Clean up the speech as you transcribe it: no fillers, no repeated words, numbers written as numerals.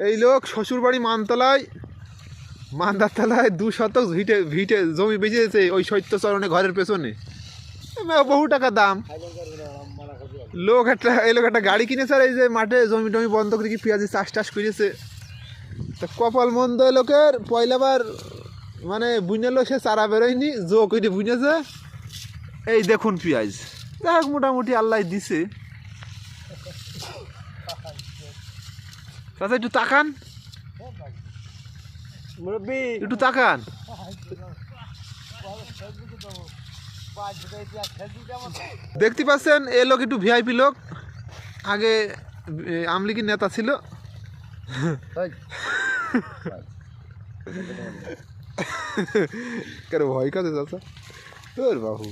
এই লোক শ্বশুর বাড়ি মান্দারতলায় 2 শতক ভিটে জমি বেঁচেছে ওই সত্যচরণে ঘরের পেছনে, বহু টাকা দাম। এই লোক একটা গাড়ি কিনেছে আর এই যে মাঠে জমি টমি বন্ধ করে কি পেঁয়াজি চাষ করেছে। তা কপাল মন্দ লোকের পয়লাবার মানে বুঝলো সে চারা বেরোয়নি, জো করে বুঝেছে। এই দেখুন পেঁয়াজ, দেখ মোটামুটি আল্লাহ দিছে। চাচা একটু তাকান, একটু তাকান। দেখতে পাচ্ছেন এ লোক একটু ভিআইপি লোক, আগে আমলিগির নেতা ছিল। কেন ভয় কাছে চাচা তোর বাবু?